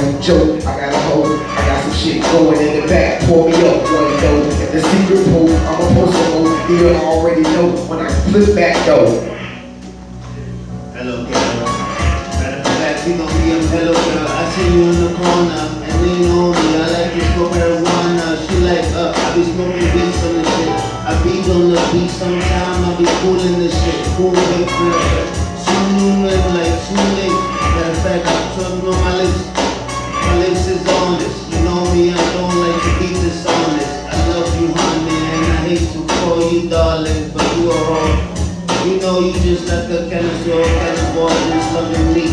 no joke. I got a hoe, I got some shit going in the back. Pour me up one though. At the secret pool, I'm a post mode. You already know when I flip back though. Hello, girl. Matter of fact, we gon' be a hello, girl. I see you in the corner, and lean on me. I like to smoke marijuana. She like, I be smoking beats on the shit. I be on the beat sometime. I be cooling the shit. Cool with girl. Soon like soon late. Matter of fact, I'm talking on my lips. My lips is honest. You know me, I don't like to be dishonest. I love you, honey, and I hate to call you darling, but you are wrong. You know you just like a cannibal, just loving me.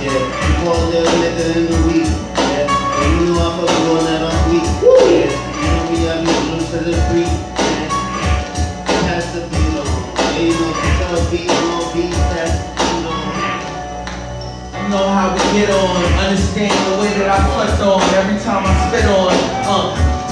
Yeah, you call the nigga in the week. Yeah, and you know I fuck you on that on week. Yeah, you know me, I be blue for the free. Yeah, pass the beat on. Yeah, you know, tell a beat on, beat pass, you know. You know how we get on, understand the way that I flex on every time I spit on.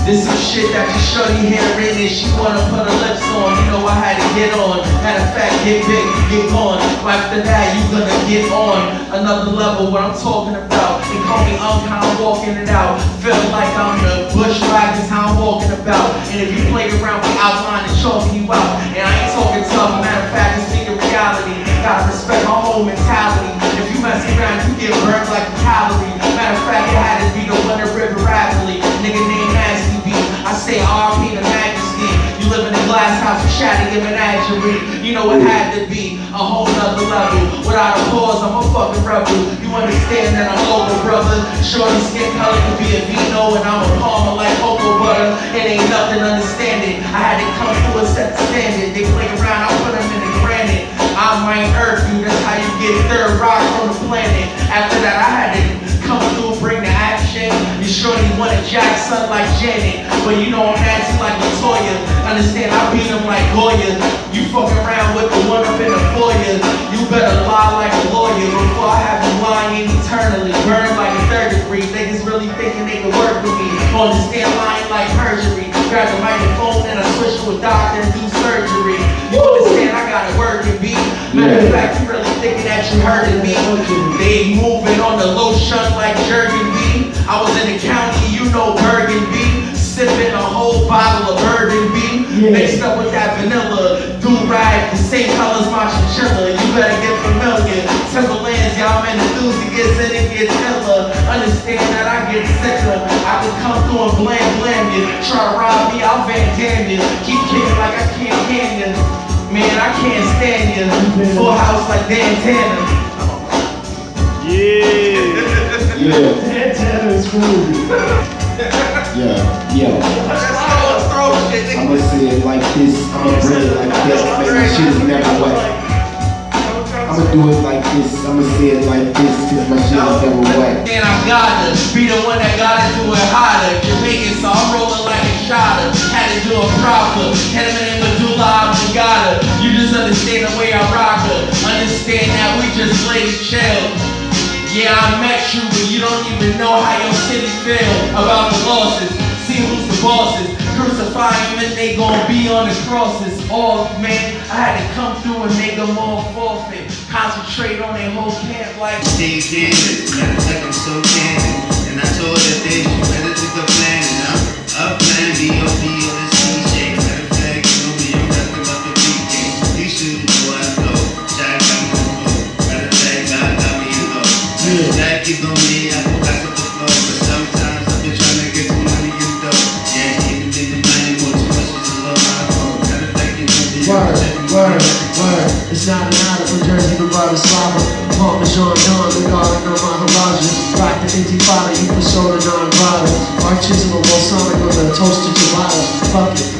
This is shit that your shorty hearing and she wanna put her lips on. You know I had to get on. Matter of fact, get big, get gone. After that, you gonna get on another level. What I'm talking about. They call me how I'm walking it out. Feel like I'm the bush rag is how I'm walking about. And if you play around with outline and chalking you out. And I ain't talking tough. Matter of fact, it's speaking reality. Gotta respect my whole mentality. If you mess around, you get burned like a calorie. Matter of fact, it had to be the Winter River Rapidly. Nigga named Nasty B. I say RP the Majesty. You live in a glass house with shatty and menagerie. You know it had to be a whole nother level. Without a pause, I'm a fucking rebel. You understand that I'm older, brother. Shorty skin color could be a vino, and I'm a palmer like cocoa butter. It ain't nothing understanding. I had to come through and set the standard. They play around, I put them in the granite. I might earth you, that's how you get third rock from the planet. After that, I had to come through, bring the action. You shorty wanna jack son like Janet, but you know I'm nasty like Latoya. Understand, I beat him like Goya. You fuck around with the one up in the foyer. You better lie like a lawyer before I have you lying eternally. Burn like a third degree. Niggas really thinking they can work with me. Understand, lying like perjury. Grab the microphone and I switch to a doctor and do surgery. You understand, I gotta work and beat. Matter of fact, you really thinking that you hurting me. They moving on the low shunt like Jergen B. I was in the county, you know Bergen B. Sipping a whole bottle of Bourbon B. Mixed up with that vanilla do-rag, the same colors my chinchilla. You better get familiar. Timberlands, y'all man enthused gets in and gets iller. Understand that I get sicker. I can come through and blam you. Try to rob me, I'll Van Dam you. Keep kicking like I can't can you. Man, I can't stand you. Full house like Dantana. Yeah. Dantana is groovy. Yeah. I'ma say it like this, I'ma bring it like this, make my shit is never wet. I'ma do it like this, I'ma say it like this, cause my shit is never wet. And I gotta be the one that gotta do it harder. Jamaican, so I'm rolling like a shotter. Had to do it proper, had him in medulla oblongata. You just understand the way I rock her. Understand that we just lay chill. Yeah, I met you, but you don't even know how your city feel about the losses. See who's the bosses. Crucify them and they gon' be on the crosses. Oh man, I had to come through and make them all forfeit. Concentrate on their whole camp like Stay candid, matter of fact, I'm so candid. And I told her that you better take a plan. And I'm up plan, B.O.B. on this DJ. Matter of fact, you know me, I'm rapping up the PK. You should know I know. Jack got me on the floor. Matter of fact, God got me in love. Jack is on me, I can pass up the floor. But sometimes I've been trying to get some money in dough. Yeah, even in the money, more too much is a low my phone. Matter of fact, you know me, Word. It's not an honor from Jersey to Bratislava. Pump is on dawn, the garden on my horizon. Rock the intifada, you persona non-violent. Artisanal, balsamic on the toasted gelato. Fuck it,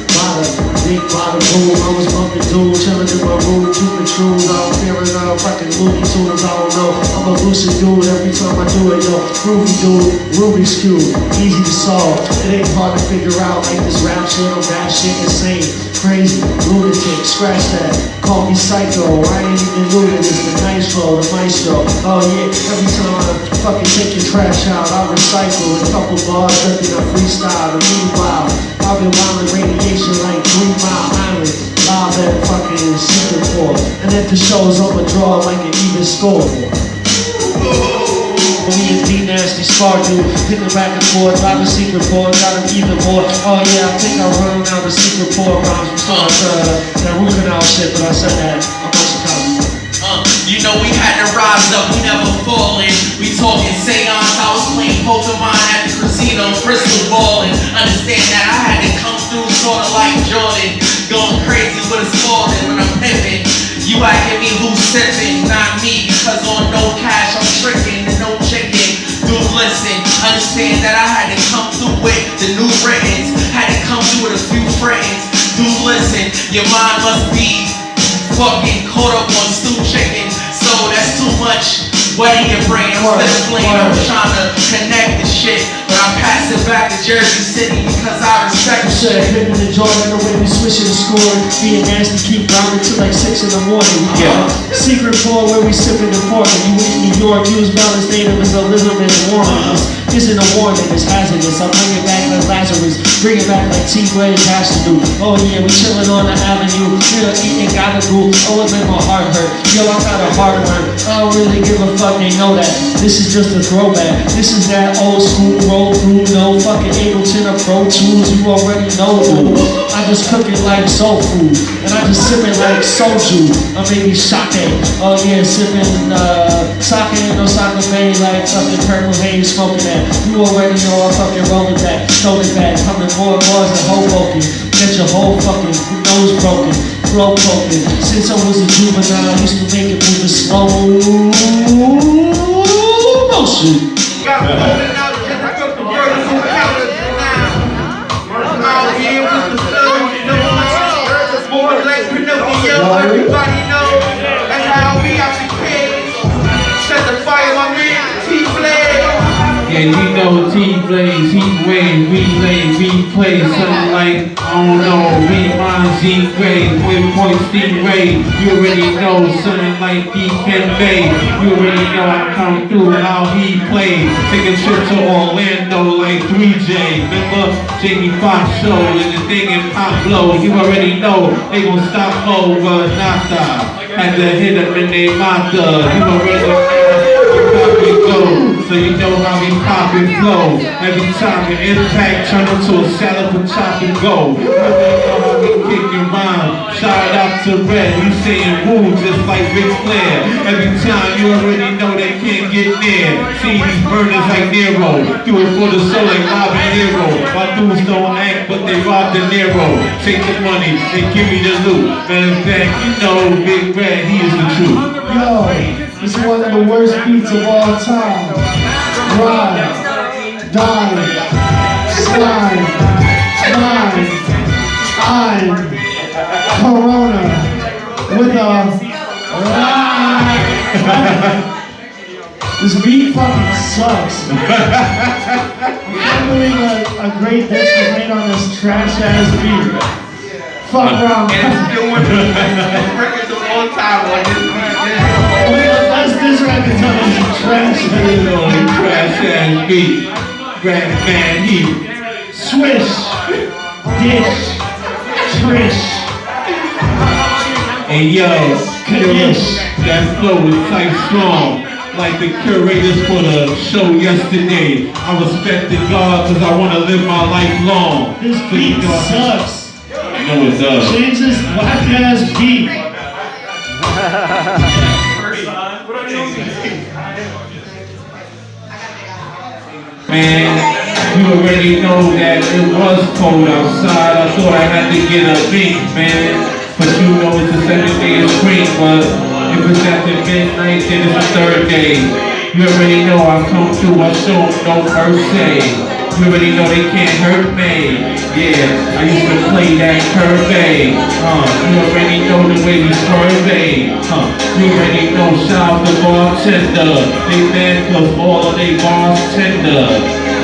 big bottle boom. I was bumping dude, chilling in my room, keeping true. I'm feeling all fucking Looney Tunes, I don't know. I'm a lucid dude every time I do it, yo. Groovy dude, Rubik's Cube, easy to solve. It ain't hard to figure out like this rap shit or rap shit insane. Crazy, lunatic, scratch that. Call me psycho, I ain't even lunatic. The nitro, the maestro. Oh yeah, every time I fucking take your trash out, I recycle a couple bars, ripping a freestyle. And meanwhile, I've been wildin' radiation like 3 Mile Island. Live at fucking Secret Court. And at the shows, I'ma draw like an even score. Me and Dina nasty spar dude. Hitting back and forth, live a secret board, got him even more. Oh yeah, I think I run out the secret board rhymes. I'm sorry, that root canal shit, but I said that amongst the comments. You know we had to rise up, we never falling. We talking seance, I was playing Pokemon at the casino, crystal balling. Understand that I had to come through sorta like Jordan, going crazy with a falling when I'm pimping. You asking me who's sipping, not me, because on no cash I'm tricking and no chicken. Dude, listen, understand that I had to come through with the new writtens, had to come through with a few friends. Dude, listen, your mind must be fucking caught up on stew chicken, so that's too much. What in your brain? I'm still playing, I'm trying to connect the shit, but I pass it back to Jersey City because I respect the shit. Hitting the joint the way we switching the score, being nasty, keep grinding till like 6 in the morning. Secret floor where we sipping and pouring. You in New York, use balance native as Elizabeth Warren. This isn't a warning, it's hazardous. I bring it back like Lazarus, bring it back like T-Blaze has to do. Oh yeah, we chilling on the avenue, here eating gotta go. Oh, it made my heart hurt. Yo, I got a heart hurt. I don't really give a fuck, they know that. This is just a throwback. This is that old school roll through, no fucking Ableton or Pro Tools. You already know, dude. I just cook it like soul food, and I just sip it like soju, or maybe sake. Oh yeah, sipping sake no sake bay like fucking Purple Haze, smoking that. You already know I fucking roll it back, throw it back, coming more bars than Hoboken. Get your whole fucking nose broken, throat poking. Since I was a juvenile, I used to make it move in slow motion. Everybody knows that's how we have to pay. Set the fire on me, T-Blaze. Yeah, you know T-Blaze, heat wave, relay, replay, something like, I don't know, rewind, Z-Grade, waypoint, stingray. You already know, something like Deacon Bay. You already know I come through how he plays. Take a trip to Orlando like 3J. Remember Jamie Foxx show and the thing in Pop Blow. You already know they gon' stop over nada. Had to hit them in they mata. You already know how we go. So you know how we pop and flow. Every time the impact turn into a salad for chop and go. You know how we kick and rhyme. Shout out to Red, you saying woo just like Ric Flair. Every time you already know they can't get near. See these burners like Nero. Do it for the soul like Rob and Nero. My dudes don't act but they rob the Nero. Take the money and give me the loot. Matter of fact, you know Big Red, he is the truth. Yo, this is one of the worst beats of all time. Ride, die, slide, nine, I'm Corona with a ride. This beat fucking sucks. I can't believe a great diss was made on this trash ass beat. Fuck wrong. And it's still one of the best records of all time on this beat. Let's diss records on this trash Trash ass beat. Rap man heat. Swish, dish, trish. Hey yo, that flow is tight strong. Like the curators for the show yesterday. I respect the God cause I wanna live my life long. This beat sucks. I know it does. Change this whack ass beat. Man, you already know that it was cold outside. I thought I had to get a beat, man. But you know it's the second day of spring, but if it's after midnight, then it's the third day. You already know I come through, I show no mercy. You already know they can't hurt me. Yeah, I used to play that curvy. You already know the way we survey. You already know, shout out the bartender. They mad cause all of they bars tender.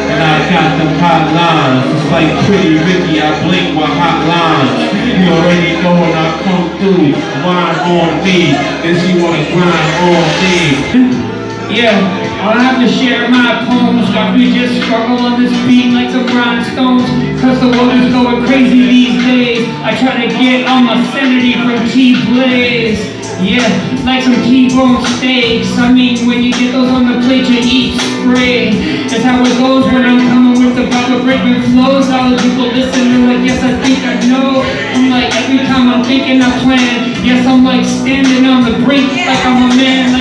And I got them hot lines. It's like Pretty Ricky, I blink with hot lines. You already know when I come through, wine on me. Then she wanna grind on me. Yeah, I'll have to share my poems while we just struggle on this beat like some rhinestones. Cause the world is going crazy these days. I try to get on my sanity from T-Blaze. Yeah, like some T-bone steaks. I mean, when you get those on the plate, you eat spray. That's how it goes when I'm coming with the proper breaking flows. All the people listen, they're like, yes, I think I know. I'm like, every time I'm thinking I plan. Yes, I'm like standing on the brink, like I'm a man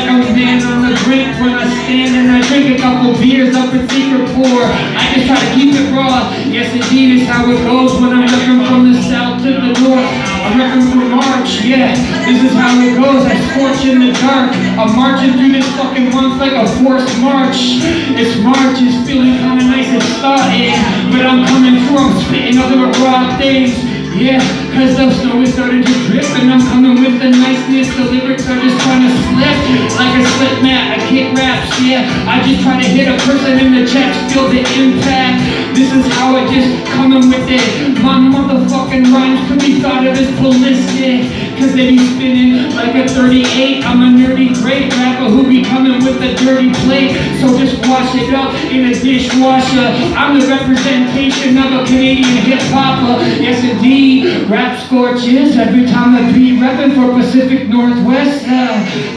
on the brink. When I stand and I drink a couple beers up in secret pour, I just try to keep it raw. Yes, indeed, is how it goes when I'm looking from the south to the north. I'm repping for March, yeah, this is how it goes. I scorch in the dark. I'm marching through this fucking month like a forced march. It's March, it's feeling kinda nice and starting, but I'm coming through, I'm spitting other raw things. Yeah, cause the snow is starting to drip and I'm coming with the niceness. The lyrics are just trying to slip like a slip mat. I kick raps, yeah, I just try to hit a person in the chest, feel the impact. This is how I just coming with it. My motherfucking rhymes could be thought of as ballistic, cause they be spinning like a 38. I'm a nerdy great rapper who be coming with a dirty plate. So just wash it up in a dishwasher. I'm the representation of a Canadian hip-hopper. Yes indeed, rap scorches every time I be repping for Pacific Northwest.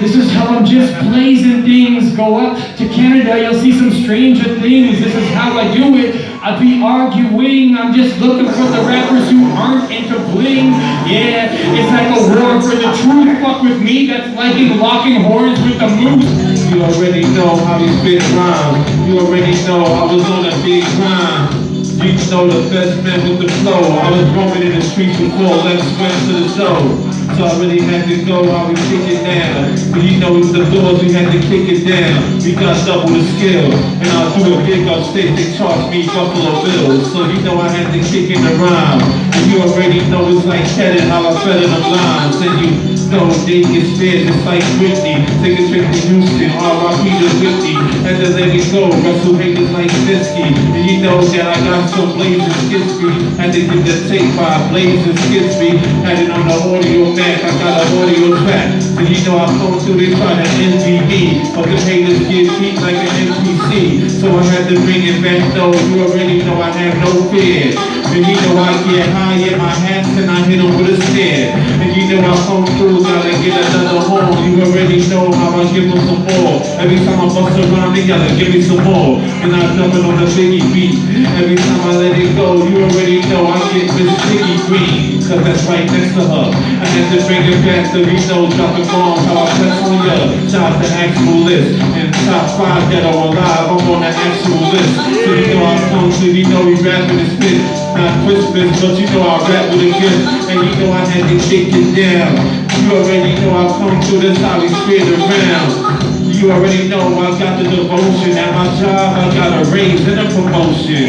This is how I'm just blazing things. Go up to Canada, you'll see some stranger things. This is how I do it. I be arguing, I'm just looking for the rappers who aren't into bling. Yeah, it's like a war for the truth. Fuck with me, that's like locking horns with the moose. You already know how we spit rhymes. You already know I was on a big grind. You know the best man with the flow. I was roaming in the streets before Lex went to the show. So I really had to go, I was kick it down. But you know with the doors we had to kick it down. We got double the skill. And I'll do a big upstate, they charge me Buffalo Bills. So you know I had to kick in the rhyme. And you already know it's like Teddy, how I fed in the lines. And you know they get spared just like Whitney. Take a trip to Houston, R.I.P. to Whitney. Had to let it go, wrestle haters like Bisky. And you know that I got some blazing skits me. Had to get the tape by blazing skits me. Had it on the audio Mac, I got an audio track. So you know I come through, they try to envy me. But the haters get beat like an NPC. So I had to bring it back though, you already know I have no fear. And you know I get high in my hats and I hit them with a stare. And you know I come through, gotta get another horn. You already know how I give them some more. Every time I bust around, they gotta give me some more. And I jump it on the Biggie beat. Every time I let it go, you already know I get Miss Biggie Green. Cause that's right next to her. I had to bring it back to these know dropping bombs. How I flex on ya. Shout out to Actualist. And top 5 that are alive, I'm on the actual list. So you know I come to, you know we rapping and spit. Not Christmas, but you know I rap with a gift. And you know I had to kick it down. You already know I come through, this how we spin around. You already know I got the devotion. At my job I got a raise and a promotion.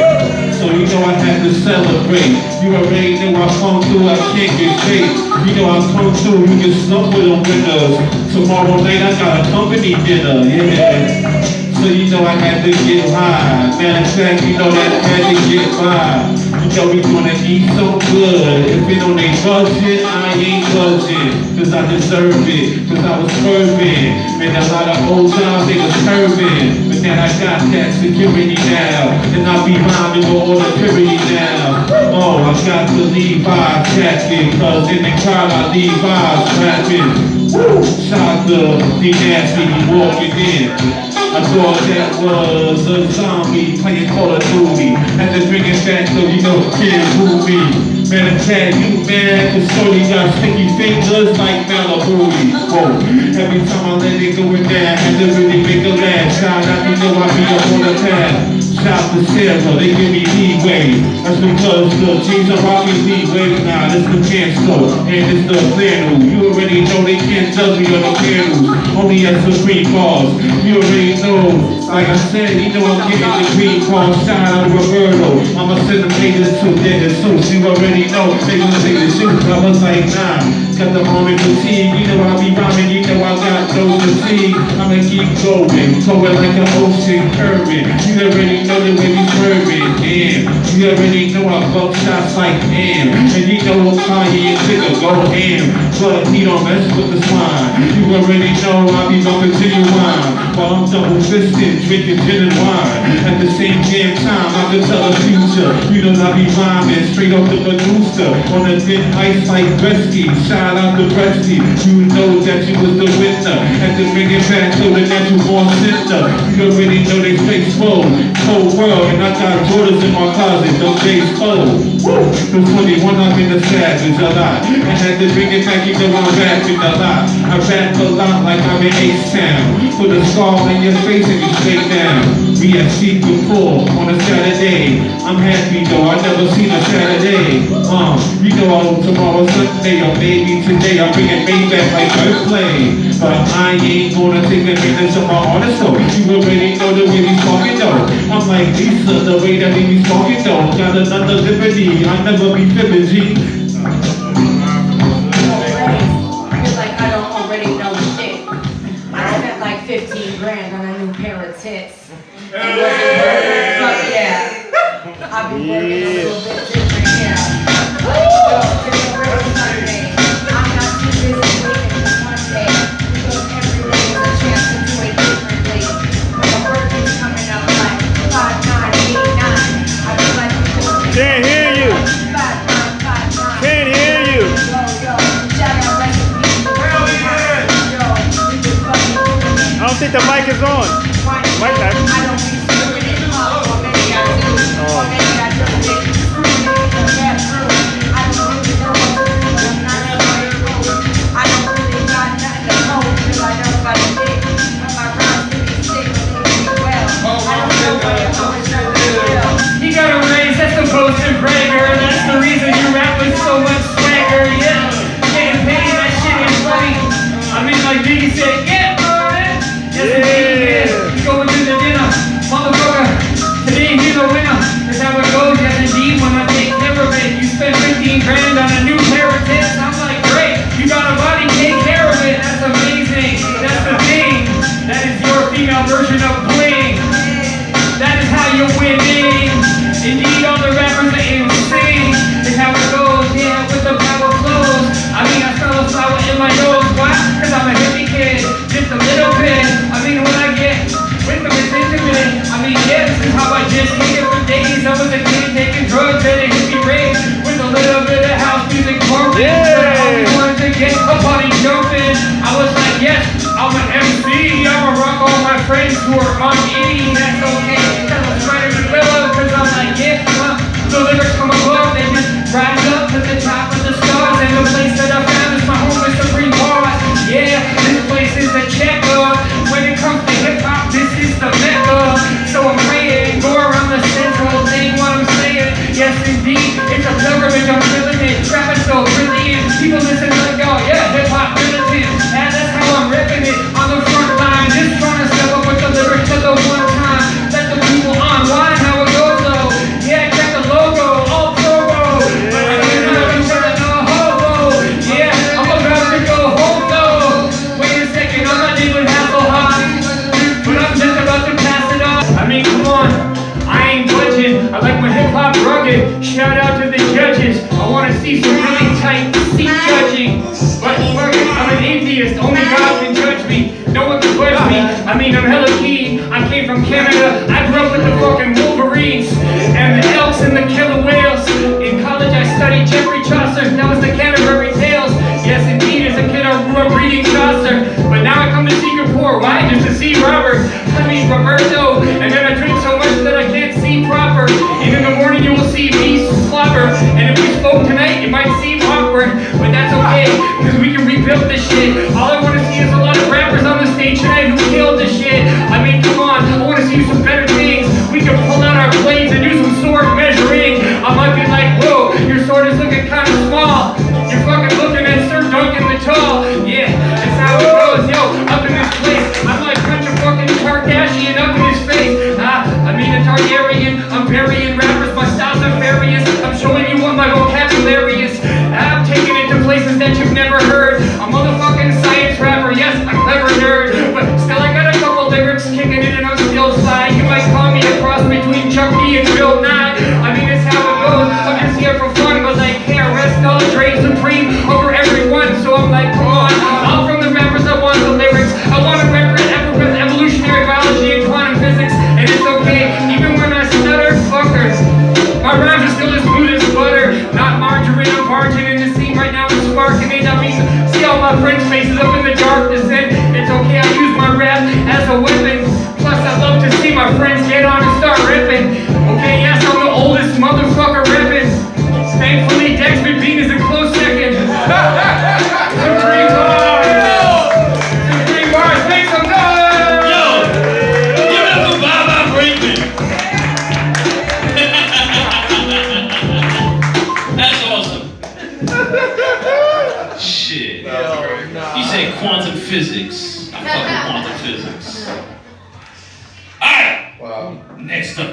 So you know I had to celebrate. You already know I come through, I can't get fake. You know I come through, you can slump with them winners. Tomorrow night I got a company dinner, yeah. So you know I had to get high. Matter of fact, you know that I had to get by. You know we gonna eat so good. If it on a budget, I ain't budging. Cause I deserve it, cause I was curving. Man, a lot of old times they was curving. But now I got that security now. And I be rhyming with all the purity now. Oh, I got the Levi's jacket. Cause in the crowd I Levi's rapping. Woo! Shout to the nasty walking in. I thought that was a zombie playing Call of Duty. Had to bring it back so you know can't fool me. Man, it's sad you mad, cause Shorty got sticky fingers like Malibu. Whoa, every time I let it go in there, I had to really make a laugh. Shout out, you know I be up on the path. Shout to Sarah, they give me leeway. That's because the jeans are rocking leeway. Nah, this the pants though, and it's the flannel. You already know they can't judge me on the panels. Only at Supreme bars. You already know, like I said, you know I'm getting the green ball. Shout out to Roberto. I'ma send them haters to their suits. You already know, they gonna take the shoot. I was like, nah, got the moment fatigue. You know I be rhyming, you know I got no fatigue. I'ma keep going, going like an ocean current. You already know the way we swerving, damn. You already know know I bump shots like damn. And you know Kanye and Tigger go ham. But he don't mess with the swine. You already know I be bumping to your wine. While I'm double fisted, drinking gin and wine. At the same damn time, I can tell the future. You know I be rhyming straight off the Medusa. On a thin ice like Gretzky. Shout out to Gretzky. You know that you was the winner. Had to bring it back to the natural born sister. You already know they stay slow. Cold world, and I got Jordans in my closet. Them days cold. The 21 I'm in the savage a lot. I had to bring it back, you know I'm rapping a lot. I rap a lot like I'm in H-Town. Put a scar on your face and you stay down. We have seen before on a Saturday. I'm happy though, I never seen a Saturday. You know tomorrow Sunday or maybe today I'm bringing Maybach like Birthplay. But I ain't gonna take advantage of my artist though. You already know the way we talking though. I'm like Lisa, the way that we be talking though. Got another liberty, I'll never be fibbing, G. Feel like I don't already know shit. I spent like 15 grand on a new pair of tits. It wasn't worth fuck yeah. I've been working a little bit different, yeah. Sunday. I'm not too busy waiting for Monday. Because every day is a chance to do it differently. My birthday's coming up like 5989. I feel like I'm just Can't hear you. 5959. Can't hear you. I don't think the mic is on. Mic that. I don't be screwing it up, or maybe I do, or maybe I just did screwing it in the bathroom. I don't really know what to do, but I'm not sure. I don't really got nothing to hold, because I know about it. But my rhymes can be sick, but they can be well. I don't know what it always does well. You got a raise, that's the posted bragger. That's the reason you rap with so much swagger, yeah. Getting paid, that shit is funny. I mean, like Biggie said, get money. Yes, indeed, yeah. You going to the dinner, motherfucker. Today you're the winner. That's how it goes, yes, indeed. When I take care of it, you spend 15 grand on a new pair of tits. I'm like, great, you got a body, take care of it. That's amazing. That's the thing. That is your female version of bling. That is how you're winning. Indeed, all the rappers are insane. It's how it goes, yeah, with the power flows. I mean, I smell a flower in my nose. Why? Because I'm a hippie kid, just a little bit. I mean, when I get with them, it's intimate. I mean, yeah, this is how I just hate it for days. I was a kid taking drugs at a hippie rave with a little bit of house music bumping. But I always wanted to get a party jumping. I was like, yes, I'm an MC. I'ma rock all my friends who are on E. That's okay. That's what's right in the middle. Because I'm like, yeah, the lyrics come above. They just rise up to the top of the stars. And the place that I found is my home with Supreme Boss. Yeah, this place is a checker. When it comes to hip hop, this is the mecca. So I'm praying, go around the central thing what I'm saying. Yes, indeed, it's a pilgrimage, I'm feeling it. Rap is so brilliant. People listen like, oh yeah, hip hop militant. And that's how I'm ripping it on the front line. Just trying to step up with the lyrics to the one time. Let the people unwind how it goes though. Yeah, check the logo, all promo. But I can't have you turn no hobo. Yeah, I'm about to go home though. Wait a second, I'm not even Hasselhoff. But I'm just about to pass it off. I mean, come on, I ain't budging. I like my hip hop rugged. Shout out to the judges. I want to see some really tight seat judging. But fuck it, I'm an atheist. Only God can judge me. No one can budge me. I mean, I'm hella keen. I came from Canada. I grew up with the fucking Wolverines and the elks and the killer whales. In college, I studied Jeffrey Chaucer. That was the Canterbury Tales. Yes, indeed, as a kid, I grew up reading Chaucer. But now I come to Secret Poor. Why? Just to see Robert. I mean, Roberto. And then I drink so much that I can't see proper. And in the morning, you will see me slobber. And if we spoke tonight, it might seem awkward. But that's okay, because we can rebuild this shit. All I want to see is a lot of rappers on the stage tonight who killed this shit. I mean, come on, I want to see some better things. We can pull out our blades and do some sword measuring. I might be like, whoa, your sword is looking kind of small. You're fucking looking at Sir Duncan the Tall. Yeah, that's how it goes, yo, up in this place. I'm like punch a fucking Kardashian up in his face. I mean a Targaryen, I'm burying rappers, my style's nefarious. I'm showing you what my vocabulary is. I'm taking it to places that you've never heard. I'm a motherfucking science rapper, yes, a clever nerd. But still I got a couple lyrics kicking in and I'm still fly. You might call me a cross between Chuck D and Bill Nye. I mean it's how it goes.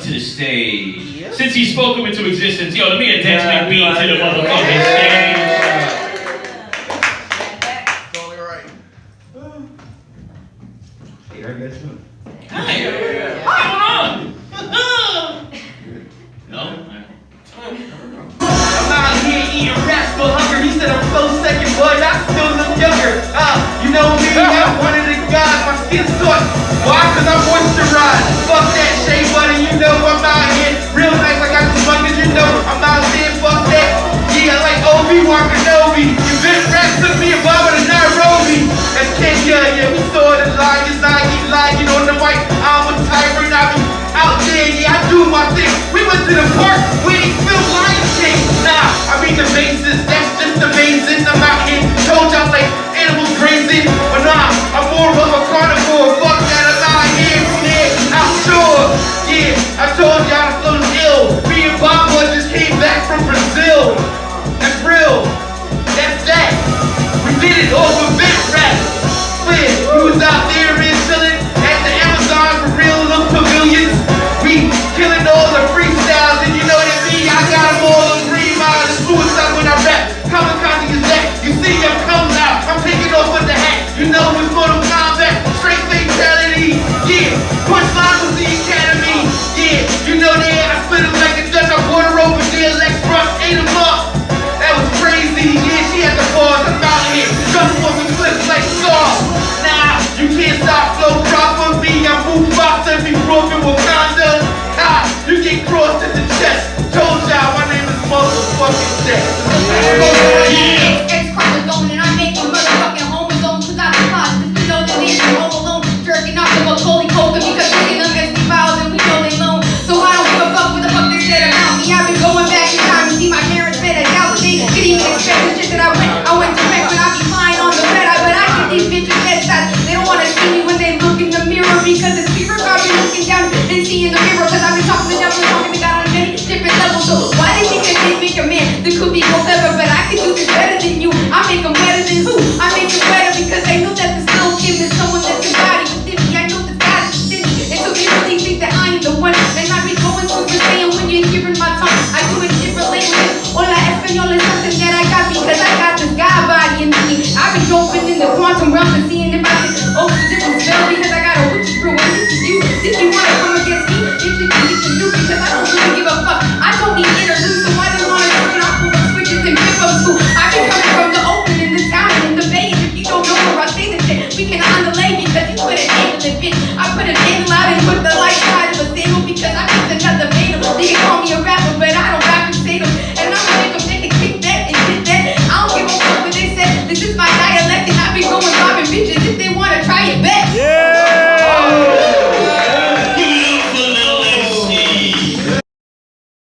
to the stage. Since he spoke him into existence, yo, let me attention beat to the motherfucking stage. It's only right. Hey, how you guys doing? Hi. What's going on? No? I'm out here eating rats for hunger. He said I'm so second, boy. I still look younger. You know me, I'm one of the guys. My skin's soft. Why? Cause I'm moisturized. Fuck that shea butter. You know I'm out here real nice. I got the buckets. You know I'm out there. Fuck that. Yeah, I like Obi-Wan Kenobi. You big rats took me a bomb to Nairobi. That's Kenya. Yeah, we saw the lions. You know the white. I'm a tyrant. I be out there. Yeah, I do my thing. We went to the park. We ain't feel Lion King. Nah, I mean the bases. That's just amazing. I'm out here. Told y'all like animals grazing. But nah, I'm more of a carnivore. Fuck that. I'm out here from there. Outshore. Yeah, I told y'all I'm so ill. Me and Bamba just came back from Brazil. That's real. That's that. We did it all with big rap. We was out there.